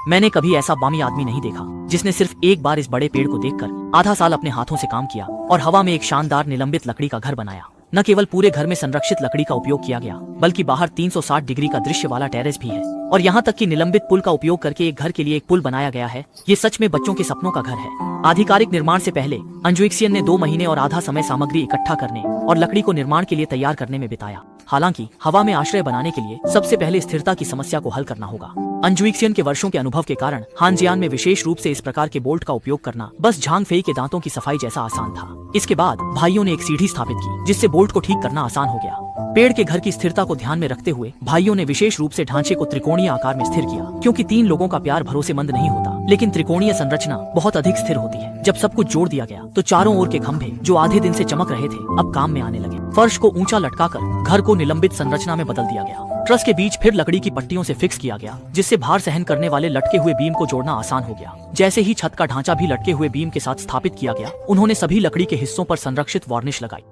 मैंने कभी ऐसा बामी आदमी नहीं देखा जिसने सिर्फ एक बार इस बड़े पेड़ को देखकर आधा साल अपने हाथों से काम किया और हवा में एक शानदार निलंबित लकड़ी का घर बनाया। न केवल पूरे घर में संरक्षित लकड़ी का उपयोग किया गया, बल्कि बाहर 360 डिग्री का दृश्य वाला टेरेस भी है और यहाँ तक कि निलंबित पुल का उपयोग करके एक घर के लिए एक पुल बनाया गया है। ये सच में बच्चों के सपनों का घर है। आधिकारिक निर्माण से पहले अंजुइक्सियन ने 2 महीने और आधा समय सामग्री इकट्ठा करने और लकड़ी को निर्माण के लिए तैयार करने में बिताया। हालांकि हवा में आश्रय बनाने के लिए सबसे पहले स्थिरता की समस्या को हल करना होगा। अंजुइक्सियन के वर्षों के अनुभव के कारण हानजियान में विशेष रूप से इस प्रकार के बोल्ट का उपयोग करना बस झांग फेई के दांतों की सफाई जैसा आसान था। इसके बाद भाइयों ने एक सीढ़ी स्थापित की जिससे बोल्ट को ठीक करना आसान हो गया। पेड़ के घर की स्थिरता को ध्यान में रखते हुए भाइयों ने विशेष रूप से ढांचे को त्रिकोणीय आकार में स्थिर किया, क्योंकि 3 लोगों का प्यार भरोसेमंद नहीं होता, लेकिन त्रिकोणीय संरचना बहुत अधिक स्थिर होती है। जब सब कुछ जोड़ दिया गया तो चारों ओर के खंभे जो आधे दिन से चमक रहे थे अब काम में आने लगे। फर्श को ऊंचा लटकाकर घर को निलंबित संरचना में बदल दिया गया। ट्रस के बीच फिर लकड़ी की पट्टियों से फिक्स किया गया, जिससे भार सहन करने वाले लटके हुए बीम को जोड़ना आसान हो गया। जैसे ही छत का ढांचा भी लटके हुए बीम के साथ स्थापित किया गया, उन्होंने सभी लकड़ी के हिस्सों पर संरक्षित वार्निश लगाई।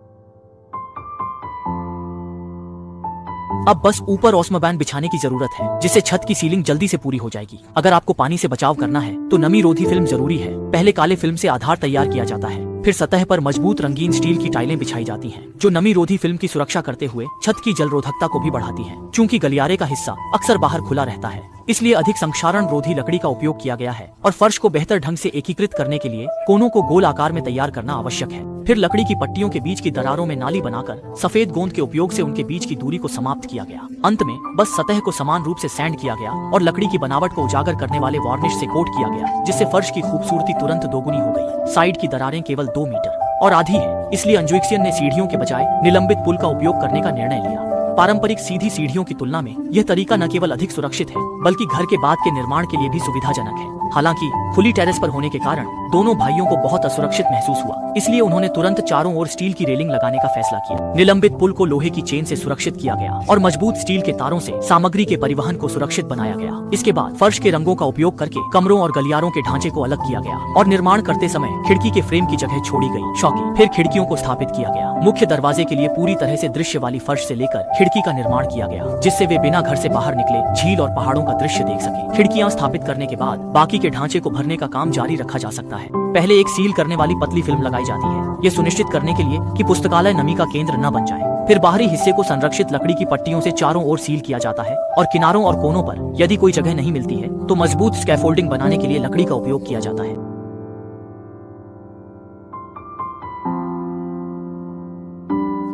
अब बस ऊपर ओस्मोबैंड बिछाने की जरूरत है, जिससे छत की सीलिंग जल्दी से पूरी हो जाएगी। अगर आपको पानी से बचाव करना है तो नमी रोधी फिल्म जरूरी है। पहले काले फिल्म से आधार तैयार किया जाता है, फिर सतह पर मजबूत रंगीन स्टील की टाइलें बिछाई जाती हैं, जो नमी रोधी फिल्म की सुरक्षा करते हुए छत की जल रोधकता को भी बढ़ाती है। चूंकि गलियारे का हिस्सा अक्सर बाहर खुला रहता है, इसलिए अधिक संक्षारण रोधी लकड़ी का उपयोग किया गया है और फर्श को बेहतर ढंग से एकीकृत करने के लिए कोनों को गोल आकार में तैयार करना आवश्यक है। फिर लकड़ी की पट्टियों के बीच की दरारों में नाली बनाकर सफेद गोंद के उपयोग से उनके बीच की दूरी को समाप्त किया गया। अंत में बस सतह को समान रूप से सैंड किया गया और लकड़ी की बनावट को उजागर करने वाले वार्निश से कोट किया गया, जिससे फर्श की खूबसूरती तुरंत दोगुनी हो गई। साइड की दरारें केवल 2 मीटर और आधी है, इसलिए अंजुइक्सियन ने सीढ़ियों के बजाय निलंबित पुल का उपयोग करने का निर्णय लिया। पारंपरिक सीधी सीढ़ियों की तुलना में यह तरीका न केवल अधिक सुरक्षित है, बल्कि घर के बाद के निर्माण के लिए भी सुविधाजनक है। हालांकि खुली टेरेस पर होने के कारण दोनों भाइयों को बहुत असुरक्षित महसूस हुआ, इसलिए उन्होंने तुरंत चारों ओर स्टील की रेलिंग लगाने का फैसला किया। निलंबित पुल को लोहे की चेन से सुरक्षित किया गया और मजबूत स्टील के तारों से सामग्री के परिवहन को सुरक्षित बनाया गया। इसके बाद फर्श के रंगों का उपयोग करके कमरों और गलियारों के ढांचे को अलग किया गया और निर्माण करते समय खिड़की के फ्रेम की जगह छोड़ी गई। शौकी फिर खिड़कियों को स्थापित किया गया। मुख्य दरवाजे के लिए पूरी तरह से दृश्य वाली फर्श से लेकर खिड़की का निर्माण किया गया, जिससे वे बिना घर से बाहर निकले झील और पहाड़ों का दृश्य देख सके। खिड़कियां स्थापित करने के बाद बाकी के ढांचे को भरने का काम जारी रखा जा सकता है। पहले एक सील करने वाली पतली फिल्म लगाई जाती है, ये सुनिश्चित करने के लिए कि पुस्तकालय नमी का केंद्र न बन जाए। फिर बाहरी हिस्से को संरक्षित लकड़ी की पट्टियों से चारों ओर सील किया जाता है और किनारों और कोनों पर यदि कोई जगह नहीं मिलती है तो मजबूत स्कैफोल्डिंग बनाने के लिए लकड़ी का उपयोग किया जाता है।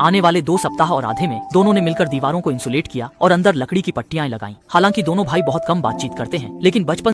आने वाले 2 सप्ताह और आधे में दोनों ने मिलकर दीवारों को इंसुलेट किया और अंदर लकड़ी की पट्टियां लगाईं। हालांकि दोनों भाई बहुत कम बातचीत करते हैं, लेकिन बचपन